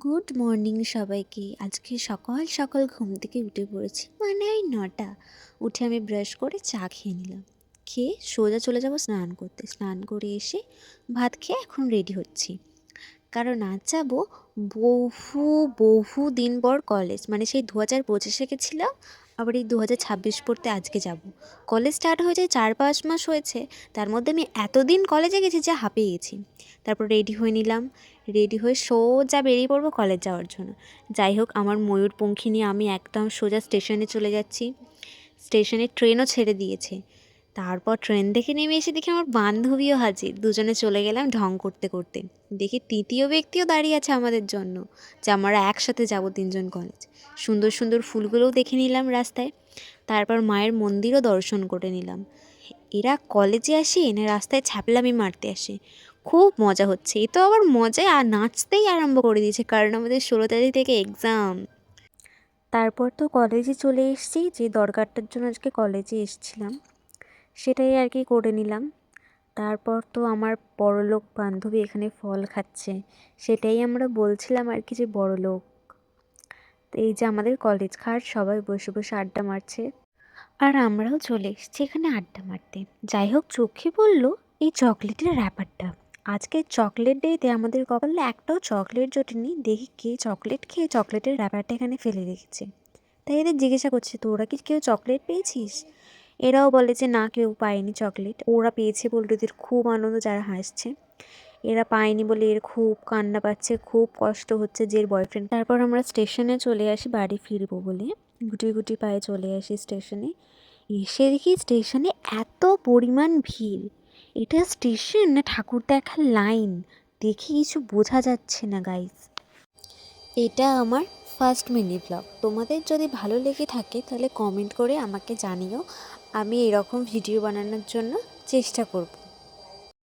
Good morning সবাইকে। আজকে সকাল সকাল ঘুম থেকে উঠে পড়েছি, মানে ওই 9টা। উঠে আমি ব্রাশ করে চা খেয়ে নিলাম। খেয়ে সোজা চলে যাব স্নান করতে। স্নান করে এসে ভাত খেয়ে এখন রেডি হচ্ছি, কারণ আজ যাবো বহু বহু দিন পর কলেজ। মানে সেই 2025 গেছিলাম, আবার এই 2026 পড়তে আজকে যাব। কলেজ স্টার্ট হয়ে যায় 4-5 মাস হয়েছে, তার মধ্যে আমি এতদিন কলেজে গেছি যে হাঁপিয়ে গেছি। তারপর রেডি হয়ে নিলাম, রেডি হয়ে সোজা বেরিয়ে পড়বো কলেজ যাওয়ার জন্য। যাই হোক, আমার ময়ূরপঙ্খী নিয়ে আমি একদম সোজা স্টেশনে চলে যাচ্ছি। স্টেশনে ট্রেনও ছেড়ে দিয়েছে। তারপর ট্রেন থেকে নেমে এসে দেখি আমার বান্ধবীও হাজির। দুজনে চলে গেলাম ঢং করতে করতে। দেখি তৃতীয় ব্যক্তিও দাঁড়িয়ে আছে আমাদের জন্য, যে আমরা একসাথে যাব তিনজন কলেজ। সুন্দর সুন্দর ফুলগুলোও দেখে নিলাম রাস্তায়। তারপর মায়ের মন্দিরও দর্শন করে নিলাম। এরা কলেজে আসে না রাস্তায় ছ্যাপলামি মারতে আসে। খুব মজা হচ্ছে। এ তো আবার মজায় আর নাচতেই আরম্ভ করে দিয়েছে, কারণ আমাদের 16 তারিখ থেকে এক্সাম। তারপর তো কলেজে চলে এসেছি, যে দরকারটার জন্য আজকে কলেজে এসেছিলাম সেটাই আর কি করে নিলাম। তারপর তো আমার বড়লোক বান্ধবী এখানে ফল খাচ্ছে, সেটাই আমরা বলছিলাম আর কি, যে বড়লোক। তো এই যে আমাদের কলেজ ঘাট, সবাই বসে বসে আড্ডা মারছে, আর আমরাও চলে এসেছি এখানে আড্ডা মারতে। যাই হোক, চোখে পড়লো এই চকলেটের র্যাপারটা। আজকে চকলেট ডেতে আমাদের কপালে একটাও চকলেট জোটেনি। দেখি কে চকলেট খেয়ে চকলেটের র্যাপারটা এখানে ফেলে রেখেছে। তাই এদের জিজ্ঞাসা করছে, তোরা কি কেউ চকলেট পেয়েছিস? এরাও বলে যে না, কেউ পায়নি চকলেট। ওরা পেয়েছে বলে এদের খুব আনন্দ, যারা হাসছে। এরা পায়নি বলে এর খুব কান্না পাচ্ছে, খুব কষ্ট হচ্ছে যে এর বয়ফ্রেন্ড। তারপর আমরা স্টেশনে চলে আসি বাড়ি ফিরবো বলে। গুটি গুটি পায়ে চলে আসি স্টেশনে। এসে দেখি স্টেশনে এত পরিমাণ ভিড়। এটা স্টেশন না ঠাকুর দেখার লাইন, দেখে কিছু বোঝা যাচ্ছে না গাইস। এটা আমার ফার্স্ট মিনি ব্লগ। তোমাদের যদি ভালো লেগে থাকে তাহলে কমেন্ট করে আমাকে জানিও, আমি এরকম ভিডিও বানানোর জন্য চেষ্টা করব।